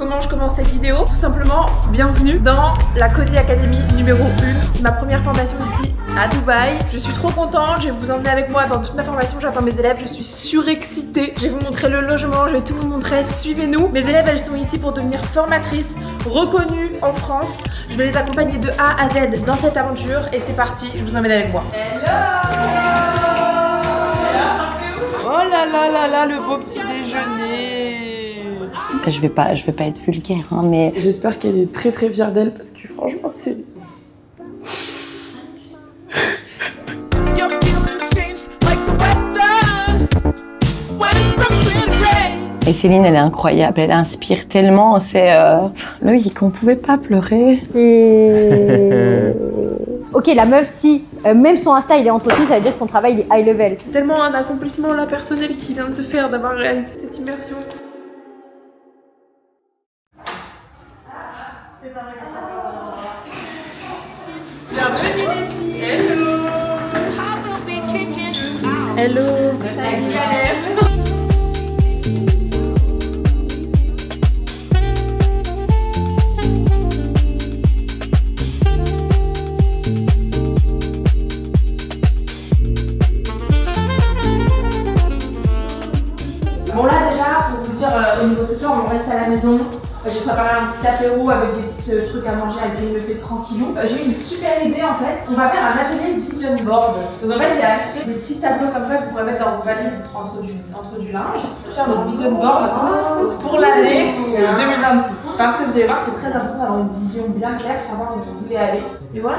Comment je commence cette vidéo? Tout simplement, bienvenue dans la Cozy Academy numéro 1. C'est ma première formation ici à Dubaï. Je suis trop contente, je vais vous emmener avec moi dans toute ma formation. J'attends mes élèves, je suis surexcitée. Je vais vous montrer le logement, je vais tout vous montrer, suivez-nous. Mes élèves, elles sont ici pour devenir formatrices reconnues en France. Je vais les accompagner de A à Z dans cette aventure et c'est parti, je vous emmène avec moi. Oh là là là là, le beau petit déjeuner. Je vais pas être vulgaire, hein, mais... J'espère qu'elle est très très fière d'elle parce que franchement c'est... Et Céline, elle est incroyable, elle inspire tellement, c'est... Loïc, on pouvait pas pleurer. Ok, la meuf, si même son Insta il est entretenu, ça veut dire que son travail il est high level. C'est tellement un accomplissement là personnel qui vient de se faire d'avoir réalisé cette immersion. Bienvenue les filles. Hello. Hello. Salut Alep. Bon là déjà, pour vous dire, au niveau de ce soir, on reste à la maison. J'ai préparé un petit apéro avec des petits trucs à manger, à grignoter tranquillou. J'ai eu une super idée en fait. On va faire un atelier vision board. Donc en fait, j'ai acheté des petits tableaux comme ça que vous pourrez mettre dans vos valises entre du linge. Faire notre vision board pour l'année 2026. Parce que vous allez voir que c'est très important d'avoir une vision bien claire, savoir où vous voulez aller. Et voilà,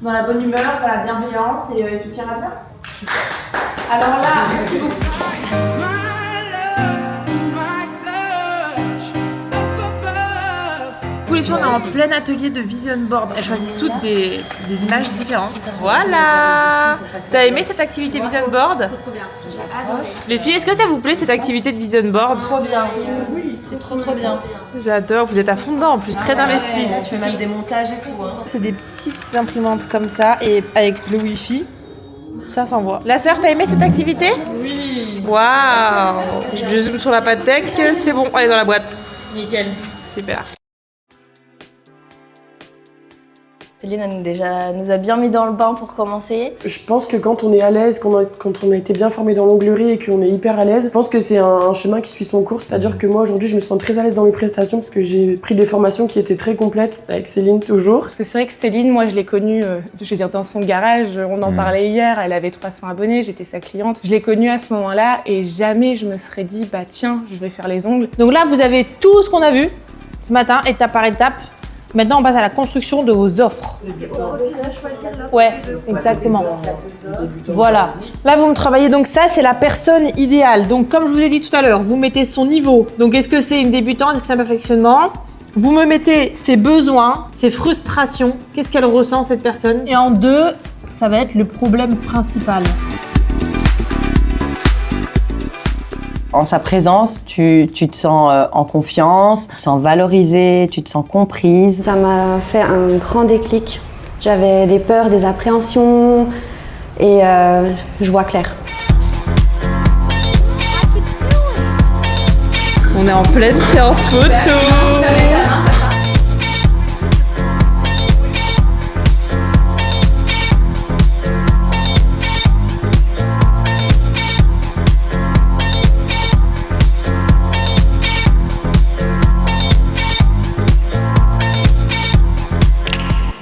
dans la bonne humeur, dans la bienveillance et tout ira bien. Super. Alors là, merci beaucoup. Les filles, on est en plein atelier de vision board. Elles choisissent toutes des images différentes. Voilà. T'as aimé cette activité vision board? Trop bien, j'adore. Les filles, est-ce que ça vous plaît cette activité de vision board? Trop bien, oui, c'est trop bien. J'adore, vous êtes à fond dedans en plus, très investis. Ouais, tu fais même des montages et tout. Hein. C'est des petites imprimantes comme ça et avec le wifi, ça s'envoie. La sœur, t'as aimé cette activité? Oui. Waouh. Je zoome sur la Patek, c'est bon, elle est dans la boîte. Nickel. Super. Céline, elle nous a bien mis dans le bain pour commencer. Je pense que quand on est à l'aise, quand on a été bien formé dans l'onglerie et qu'on est hyper à l'aise, je pense que c'est un chemin qui suit son cours. C'est-à-dire que moi aujourd'hui je me sens très à l'aise dans mes prestations parce que j'ai pris des formations qui étaient très complètes, avec Céline toujours. Parce que c'est vrai que Céline, moi je l'ai connue, je veux dire dans son garage, on en parlait hier, elle avait 300 abonnés, j'étais sa cliente. Je l'ai connue à ce moment-là et jamais je me serais dit bah tiens, je vais faire les ongles. Donc là, vous avez tout ce qu'on a vu ce matin, étape par étape. Maintenant, on passe à la construction de vos offres. C'est au profil de choisir l'offre. Ouais, exactement. Voilà. Là, vous me travaillez, donc ça, c'est la personne idéale. Donc, comme je vous ai dit tout à l'heure, vous mettez son niveau. Donc, est-ce que c'est une débutante, est-ce que c'est un perfectionnement? Vous me mettez ses besoins, ses frustrations. Qu'est-ce qu'elle ressent, cette personne? Et en 2, ça va être le problème principal. En sa présence, tu te sens en confiance, tu te sens valorisée, tu te sens comprise. Ça m'a fait un grand déclic. J'avais des peurs, des appréhensions et je vois clair. On est en pleine séance photo.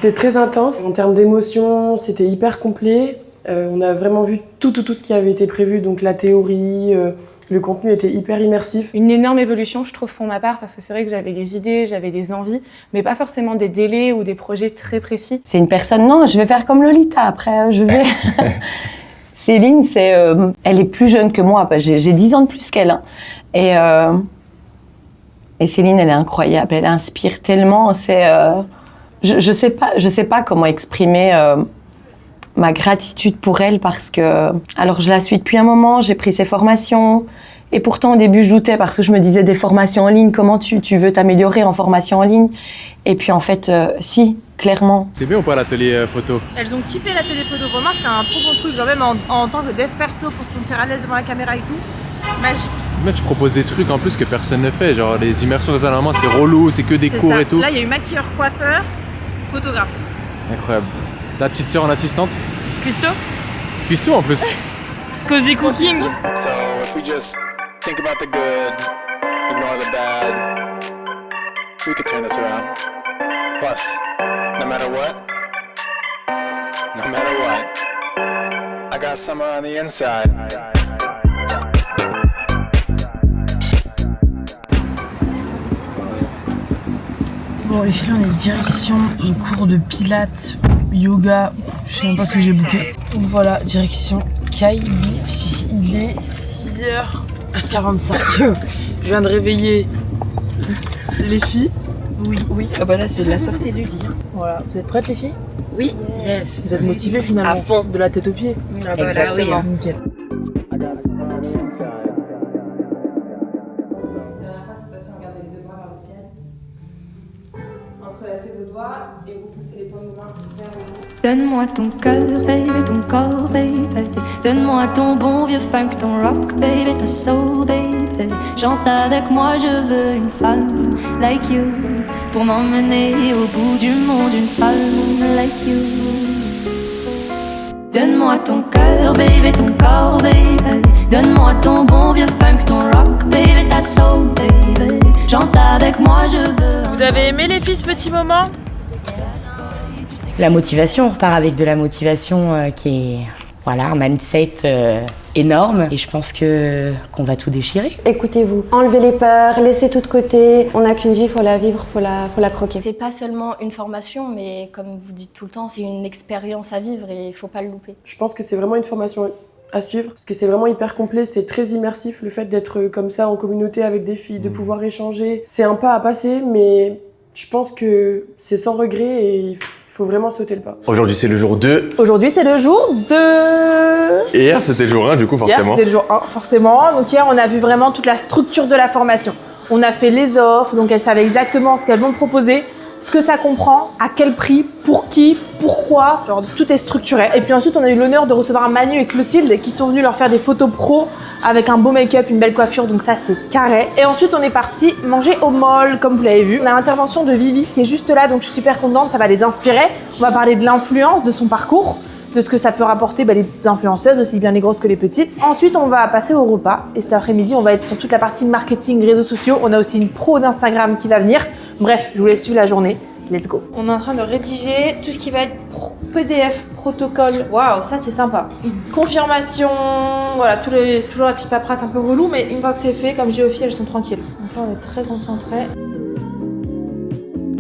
C'était très intense. En termes d'émotions, c'était hyper complet. On a vraiment vu tout ce qui avait été prévu, donc la théorie, le contenu était hyper immersif. Une énorme évolution, je trouve, pour ma part, parce que c'est vrai que j'avais des idées, j'avais des envies, mais pas forcément des délais ou des projets très précis. C'est une personne, non, je vais faire comme Lolita après, je vais... Céline, elle est plus jeune que moi, j'ai 10 ans de plus qu'elle. Hein. Et Céline, elle est incroyable, elle inspire tellement, je sais pas comment exprimer ma gratitude pour elle parce que... Alors, je la suis depuis un moment, j'ai pris ses formations et pourtant, au début, je doutais parce que je me disais des formations en ligne, comment tu veux t'améliorer en formation en ligne? Et puis, en fait, si, clairement. C'est bien ou pas l'atelier photo? Elles ont kiffé l'atelier photo, vraiment, c'était un trop bon truc, genre même en tant que dev perso pour se sentir à l'aise devant la caméra et tout. magique. Mais tu proposes des trucs en plus que personne ne fait, genre les immersions régulièrement c'est relou, c'est que des cours ça. et tout. Là, il y a eu maquilleur, coiffeur, photographe. Incroyable. Ta petite sœur en assistante? Custo, Custo en plus. Cozy Cooking. So if we just think about the good, ignore the bad, we could turn this around. Plus, no matter what, I got summer on the inside. Bon les filles, on est direction le cours de pilates, yoga, je sais même pas ce que j'ai booké. Donc voilà, direction Kai Beach, il est 6h45. Je viens de réveiller les filles. Oui. Ah bah là c'est la sortie du lit. Hein. Voilà, vous êtes prêtes les filles? Oui. Yes. Vous êtes motivées finalement? À fond. De la tête aux pieds? Ah bah exactement. Là, oui, nickel. Entrelacez vos doigts et vous poussez les paumes de main vers le haut. Donne-moi ton cœur, baby, ton corps, baby. Donne-moi ton bon vieux funk, ton rock, baby, ta soul, baby. Chante avec moi, je veux une femme like you. Pour m'emmener au bout du monde, une femme like you. Donne-moi ton cœur, baby, ton corps, baby. Donne-moi ton bon vieux funk, ton rock, baby, ta soul, baby. Chante avec moi, je veux. Vous avez aimé les filles ce petit moment? La motivation, on repart avec de la motivation qui est un mindset énorme et je pense qu'on va tout déchirer. Écoutez-vous, enlevez les peurs, laissez tout de côté. On n'a qu'une vie, faut la vivre, faut la croquer. C'est pas seulement une formation, mais comme vous dites tout le temps, c'est une expérience à vivre et il faut pas le louper. Je pense que c'est vraiment une formation à suivre, parce que c'est vraiment hyper complet, c'est très immersif, le fait d'être comme ça en communauté avec des filles, de pouvoir échanger. C'est un pas à passer, mais je pense que c'est sans regret et il faut vraiment sauter le pas. Aujourd'hui c'est le jour 2. Aujourd'hui, c'est le jour 2. Et hier c'était le jour 1 du coup forcément. Hier, c'était le jour 1, forcément. Donc hier, on a vu vraiment toute la structure de la formation. On a fait les offres, donc elles savaient exactement ce qu'elles vont proposer, ce que ça comprend, à quel prix, pour qui, pourquoi, genre tout est structuré. Et puis ensuite, on a eu l'honneur de recevoir Manu et Clotilde qui sont venus leur faire des photos pro avec un beau make-up, une belle coiffure, donc ça c'est carré. Et ensuite, on est parti manger au mall, comme vous l'avez vu. On a l'intervention de Vivi qui est juste là, donc je suis super contente, ça va les inspirer. On va parler de l'influence, de son parcours, de ce que ça peut rapporter les influenceuses, aussi bien les grosses que les petites. Ensuite, on va passer au repas et cet après-midi, on va être sur toute la partie marketing, réseaux sociaux. On a aussi une pro d'Instagram qui va venir. Bref, je vous laisse suivre la journée. Let's go. On est en train de rédiger tout ce qui va être PDF, protocole. Waouh, ça c'est sympa. Confirmation, voilà, toujours la petite paperasse un peu relou, mais une fois que c'est fait, comme j'ai aux filles, elles sont tranquilles. Donc là, on est très concentrés.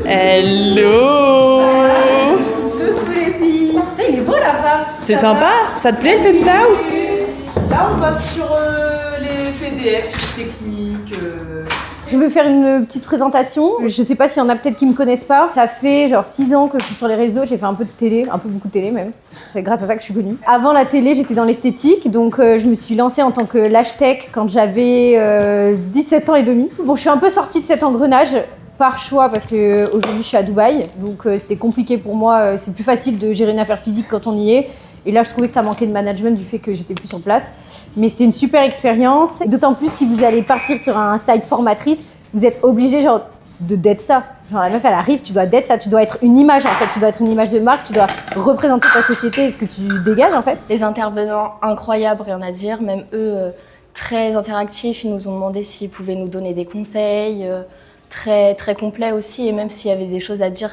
Hello. Coucou les filles. Il est beau là-bas. C'est sympa, ça te plaît le penthouse? Là on passe sur les PDF, fiches techniques. Je vais faire une petite présentation. Je sais pas s'il y en a peut-être qui me connaissent pas. Ça fait genre 6 ans que je suis sur les réseaux. J'ai fait un peu de télé, un peu beaucoup de télé même. C'est grâce à ça que je suis connue. Avant la télé, j'étais dans l'esthétique. Donc je me suis lancée en tant que lash tech quand j'avais 17 ans et demi. Bon, je suis un peu sortie de cet engrenage par choix parce que aujourd'hui je suis à Dubaï. Donc c'était compliqué pour moi. C'est plus facile de gérer une affaire physique quand on y est. Et là, je trouvais que ça manquait de management du fait que j'étais plus sur place. Mais c'était une super expérience. D'autant plus si vous allez partir sur un site formatrice, vous êtes obligé genre de d'être ça. Genre la meuf, elle arrive, tu dois d'être ça. Tu dois être une image en fait. Tu dois être une image de marque. Tu dois représenter ta société et ce que tu dégages en fait. Les intervenants incroyables, rien à dire. Même eux, très interactifs. Ils nous ont demandé s'ils pouvaient nous donner des conseils. Très, très complets aussi. Et même s'il y avait des choses à dire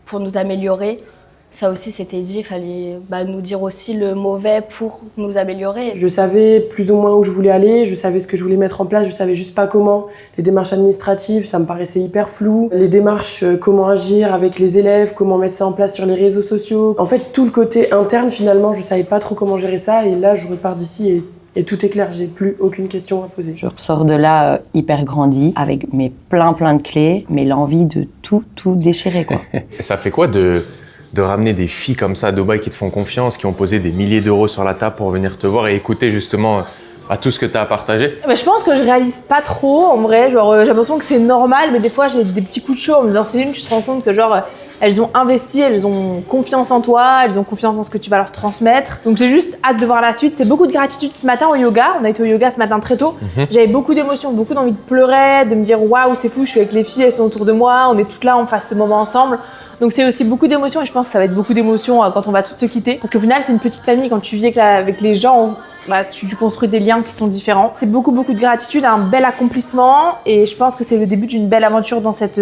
pour nous améliorer, ça aussi c'était dit, il fallait nous dire aussi le mauvais pour nous améliorer. Je savais plus ou moins où je voulais aller, je savais ce que je voulais mettre en place, je savais juste pas comment. Les démarches administratives, ça me paraissait hyper flou. Les démarches, comment agir avec les élèves, comment mettre ça en place sur les réseaux sociaux. En fait, tout le côté interne, finalement, je savais pas trop comment gérer ça. Et là, je repars d'ici et tout est clair, j'ai plus aucune question à poser. Je ressors de là hyper grandi, avec plein de clés, mais l'envie de tout déchirer, quoi. Et ça fait quoi de ramener des filles comme ça à Dubaï qui te font confiance, qui ont posé des milliers d'euros sur la table pour venir te voir et écouter justement tout ce que tu as à partager? Je pense que je réalise pas trop en vrai, j'ai l'impression que c'est normal, mais des fois j'ai des petits coups de chaud en me disant Céline, tu te rends compte que elles ont investi, elles ont confiance en toi, elles ont confiance en ce que tu vas leur transmettre. Donc j'ai juste hâte de voir la suite. C'est beaucoup de gratitude ce matin au yoga. On a été au yoga ce matin très tôt. J'avais beaucoup d'émotions, beaucoup d'envie de pleurer, de me dire waouh, c'est fou, je suis avec les filles, elles sont autour de moi, on est toutes là, on fasse ce moment ensemble. Donc c'est aussi beaucoup d'émotions et je pense que ça va être beaucoup d'émotions quand on va toutes se quitter. Parce qu'au final, c'est une petite famille. Quand tu vis avec les gens, tu construis des liens qui sont différents. C'est beaucoup de gratitude, un bel accomplissement et je pense que c'est le début d'une belle aventure dans cette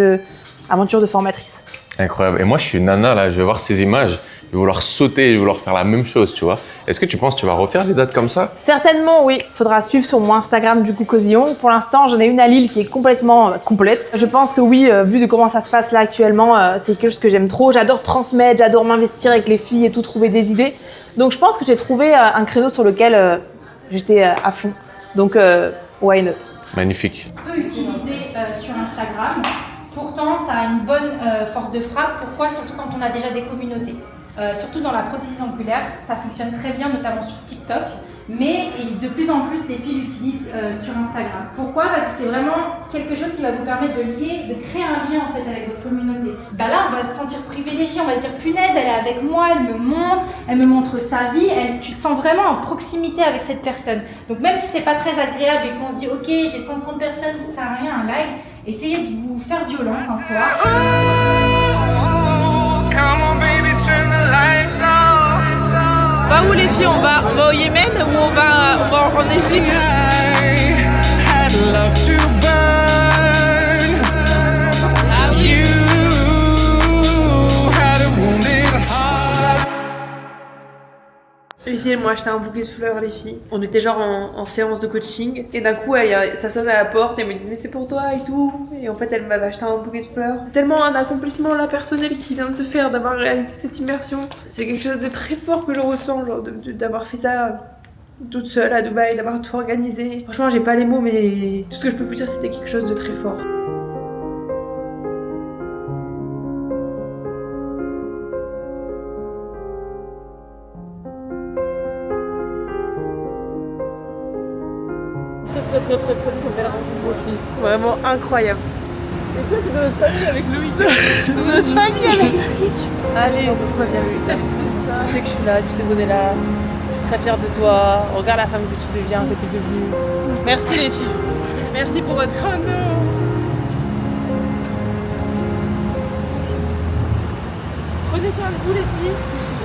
aventure de formatrice. Incroyable. Et moi, je suis nana, là, je vais voir ces images, je vais vouloir sauter, je vais vouloir faire la même chose, tu vois. Est-ce que tu penses que tu vas refaire des dates comme ça? Certainement, oui. Faudra suivre sur mon Instagram du coup Cosillon. Pour l'instant, j'en ai une à Lille qui est complètement complète. Je pense que oui, vu de comment ça se passe là actuellement, c'est quelque chose que j'aime trop. J'adore transmettre, j'adore m'investir avec les filles et tout, trouver des idées. Donc je pense que j'ai trouvé un créneau sur lequel j'étais à fond. Donc, why not? Magnifique. On peut utiliser sur Instagram. Pourtant, ça a une bonne force de frappe. Pourquoi? Surtout quand on a déjà des communautés. Surtout dans la prosthèse ampulaire, ça fonctionne très bien, notamment sur TikTok. Mais de plus en plus, les filles l'utilisent sur Instagram. Pourquoi? Parce que c'est vraiment quelque chose qui va vous permettre de créer un lien en fait avec votre communauté. Bah là, on va se sentir privilégié, on va se dire punaise, elle est avec moi, elle me montre sa vie, tu te sens vraiment en proximité avec cette personne. Donc même si c'est pas très agréable et qu'on se dit ok, j'ai 500 personnes, ça sert à rien un live, essayez de vous faire violence un soir. Bah où les filles, on va au Yémen ou on va en Égypte? Les filles, elles m'ont acheté un bouquet de fleurs, les filles. On était genre en séance de coaching. Et d'un coup, ça sonne à la porte et elles me disent mais c'est pour toi et tout. Et en fait, elle m'avait acheté un bouquet de fleurs. C'est tellement un accomplissement là personnel qui vient de se faire, d'avoir réalisé cette immersion. C'est quelque chose de très fort que je ressens, genre d'avoir fait ça toute seule à Dubaï, d'avoir tout organisé. Franchement, j'ai pas les mots, mais tout ce que je peux vous dire, c'était quelque chose de très fort. Très belle rencontre aussi. Vraiment incroyable. Et toi, c'est notre famille avec Loïc. C'est notre famille avec Loïc. Allez, on retrouve bien Loïc. Tu sais que je suis là, tu sais qu'on est là. Je suis très fière de toi. Regarde la femme que tu deviens, que tu es devenue. Merci les filles. Merci pour votre honneur. Prenez soin de vous les filles.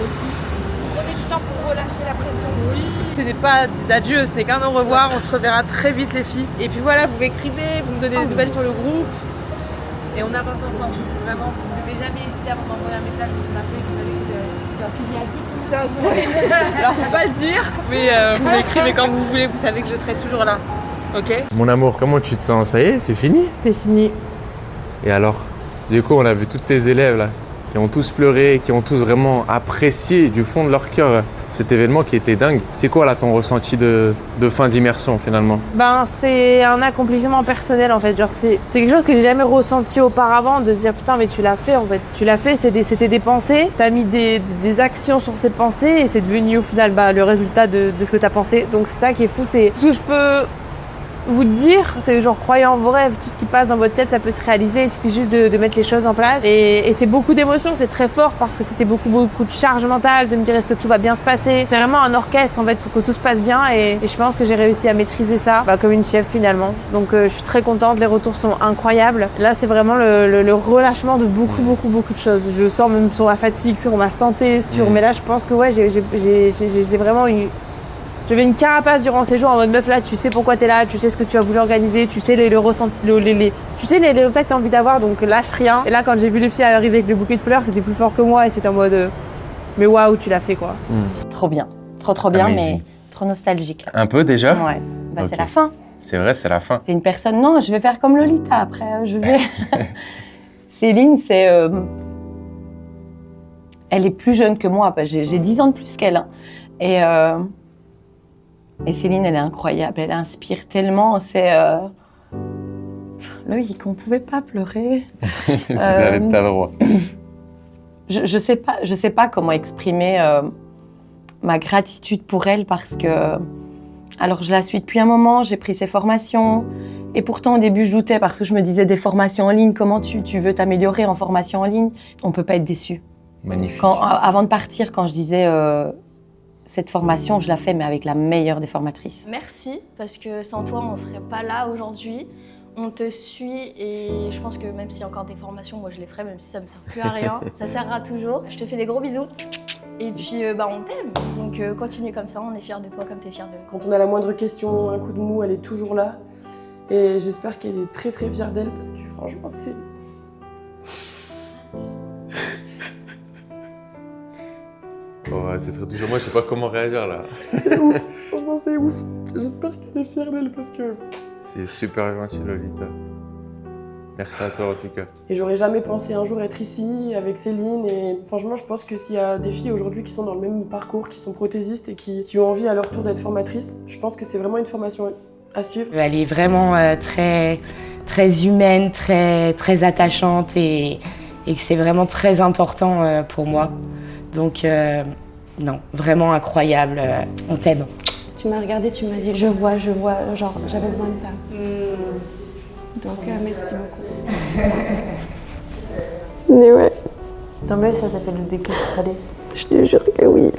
Aussi. Prenez du temps pour relâcher la pression. Oui. Ce n'est pas des adieux, ce n'est qu'un au revoir. On se reverra très vite les filles. Et puis voilà, vous m'écrivez, vous me donnez des nouvelles sur le groupe. Et on avance ensemble. Vraiment, vous ne devez jamais hésiter à m'envoyer un message, vous m'appelez, vous savez que c'est un suivi à vie. C'est un suivi. Alors faut pas le dire, mais vous m'écrivez quand vous voulez, vous savez que je serai toujours là. Ok? Mon amour, comment tu te sens? Ça y est, c'est fini? C'est fini. Et alors? Du coup, on a vu tous tes élèves là, qui ont tous pleuré, qui ont tous vraiment apprécié du fond de leur cœur cet événement qui était dingue. C'est quoi là ton ressenti de fin d'immersion finalement? Ben c'est un accomplissement personnel en fait, genre c'est quelque chose que j'ai jamais ressenti auparavant, de se dire putain mais tu l'as fait en fait, tu l'as fait, c'était des pensées, t'as mis des actions sur ces pensées et c'est devenu au final le résultat de ce que t'as pensé. Donc c'est ça qui est fou, c'est tout ce que je peux vous dire, c'est genre croyez en vos rêves, tout ce qui passe dans votre tête ça peut se réaliser, il suffit juste de mettre les choses en place et c'est beaucoup d'émotions, c'est très fort parce que c'était beaucoup de charge mentale, de me dire est-ce que tout va bien se passer, c'est vraiment un orchestre en fait pour que tout se passe bien et je pense que j'ai réussi à maîtriser ça comme une chef finalement, donc je suis très contente, les retours sont incroyables, là c'est vraiment le relâchement de beaucoup de choses, je sens même sur la fatigue, sur ma santé, mais là je pense que ouais j'ai vraiment eu. J'avais une carapace durant ces jours en mode meuf là, tu sais pourquoi t'es là, tu sais ce que tu as voulu organiser, tu sais les résultats que t'as envie d'avoir, donc lâche rien. Et là quand j'ai vu les filles arriver avec le bouquet de fleurs, c'était plus fort que moi et c'était en mode mais waouh, tu l'as fait quoi. Trop bien, trop bien, mais trop nostalgique. Un peu déjà? Ouais, okay. C'est la fin. C'est vrai, c'est la fin. C'est une personne, non, je vais faire comme Lolita après, je vais... Céline, elle est plus jeune que moi, j'ai 10 ans de plus qu'elle. Hein. Et Céline, elle est incroyable, elle inspire tellement, Loïc, on pouvait pas pleurer. T'as le droit. Je sais pas comment exprimer ma gratitude pour elle parce que... Alors, je la suis depuis un moment, j'ai pris ses formations Et pourtant, au début, je doutais parce que je me disais des formations en ligne, comment tu veux t'améliorer en formation en ligne? On peut pas être déçu. Magnifique. Avant de partir, quand je disais cette formation, je la fais, mais avec la meilleure des formatrices. Merci, parce que sans toi, on serait pas là aujourd'hui. On te suit et je pense que même s'il y a encore des formations, moi je les ferai, même si ça me sert plus à rien. Ça servira toujours. Je te fais des gros bisous. Et puis on t'aime, donc continue comme ça, on est fiers de toi comme t'es fière de nous. Quand on a la moindre question, un coup de mou, elle est toujours là. Et j'espère qu'elle est très très fière d'elle parce que franchement c'est... Oh, c'est très touchant. Moi, je sais pas comment réagir là. C'est ouf, franchement c'est ouf. J'espère qu'elle est fière d'elle parce que... C'est super gentil, Lolita. Merci à toi en tout cas. Et j'aurais jamais pensé un jour être ici avec Céline. Et franchement, je pense que s'il y a des filles aujourd'hui qui sont dans le même parcours, qui sont prothésistes et qui ont envie à leur tour d'être formatrices, je pense que c'est vraiment une formation à suivre. Elle est vraiment très humaine, très attachante et que c'est vraiment très important pour moi. Donc non, vraiment incroyable. On t'aime. Tu m'as regardé, tu m'as dit je vois, genre j'avais besoin de ça. Donc merci beaucoup. Mais ouais. Tant mieux, ça t'a fait le déclic, allez. Je te jure que oui.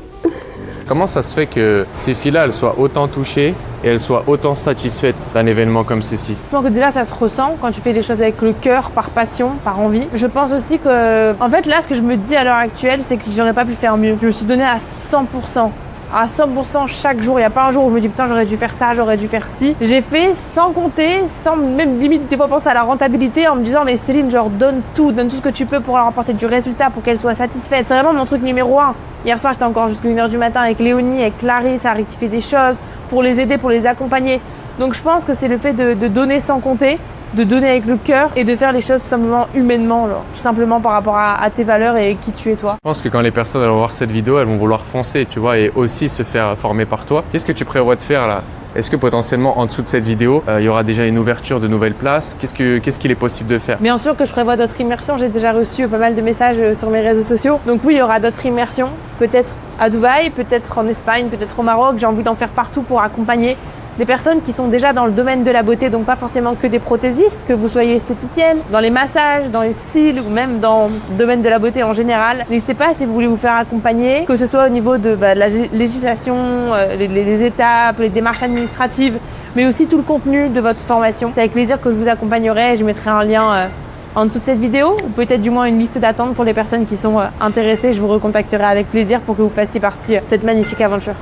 Comment ça se fait que ces filles-là, elles soient autant touchées et elles soient autant satisfaites d'un événement comme ceci? Je pense que déjà ça se ressent quand tu fais les choses avec le cœur, par passion, par envie. Je pense aussi que, en fait là, ce que je me dis à l'heure actuelle, c'est que j'aurais pas pu faire mieux. Je me suis donnée à 100%. À 100% chaque jour. Il n'y a pas un jour où je me dis putain j'aurais dû faire ça, j'aurais dû faire ci. J'ai fait sans compter, sans même limite des fois penser à la rentabilité en me disant mais Céline genre donne tout ce que tu peux pour leur apporter du résultat, pour qu'elle soit satisfaite. C'est vraiment mon truc numéro 1. Hier soir j'étais encore jusqu'à 1h du matin avec Léonie, avec Clarisse à rectifier des choses, pour les aider, pour les accompagner. Donc je pense que c'est le fait de donner sans compter, de donner avec le cœur et de faire les choses tout simplement humainement, genre, tout simplement par rapport à tes valeurs et qui tu es toi. Je pense que quand les personnes vont voir cette vidéo, elles vont vouloir foncer, tu vois, et aussi se faire former par toi. Qu'est-ce que tu prévois de faire là? Est-ce que potentiellement en dessous de cette vidéo, il y aura déjà une ouverture de nouvelles places? Qu'est-ce qu'il est possible de faire? Bien sûr que je prévois d'autres immersions, j'ai déjà reçu pas mal de messages sur mes réseaux sociaux. Donc oui, il y aura d'autres immersions, peut-être à Dubaï, peut-être en Espagne, peut-être au Maroc. J'ai envie d'en faire partout pour accompagner des personnes qui sont déjà dans le domaine de la beauté, donc pas forcément que des prothésistes, que vous soyez esthéticienne, dans les massages, dans les cils ou même dans le domaine de la beauté en général. N'hésitez pas si vous voulez vous faire accompagner, que ce soit au niveau de la législation, les étapes, les démarches administratives, mais aussi tout le contenu de votre formation. C'est avec plaisir que je vous accompagnerai. Je mettrai un lien en dessous de cette vidéo, ou peut-être du moins une liste d'attente pour les personnes qui sont intéressées. Je vous recontacterai avec plaisir pour que vous fassiez partie de cette magnifique aventure.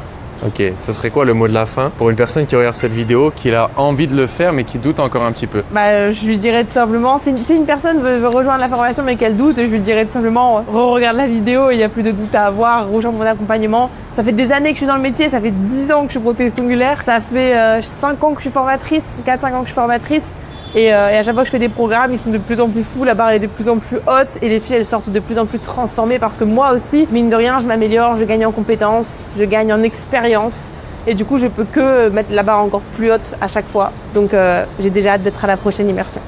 Ok, ça serait quoi le mot de la fin pour une personne qui regarde cette vidéo, qui a envie de le faire mais qui doute encore un petit peu? Je lui dirais tout simplement, si une personne veut rejoindre la formation mais qu'elle doute, je lui dirais tout simplement regarde la vidéo, il n'y a plus de doute à avoir, rejoins mon accompagnement. Ça fait des années que je suis dans le métier, ça fait 10 ans que je suis prothésiste ongulaire, ça fait 5 ans que je suis formatrice, 4-5 ans que je suis formatrice. Et à chaque fois que je fais des programmes, ils sont de plus en plus fous, la barre est de plus en plus haute et les filles elles sortent de plus en plus transformées parce que moi aussi, mine de rien, je m'améliore, je gagne en compétences, je gagne en expérience et du coup je peux que mettre la barre encore plus haute à chaque fois. Donc j'ai déjà hâte d'être à la prochaine immersion.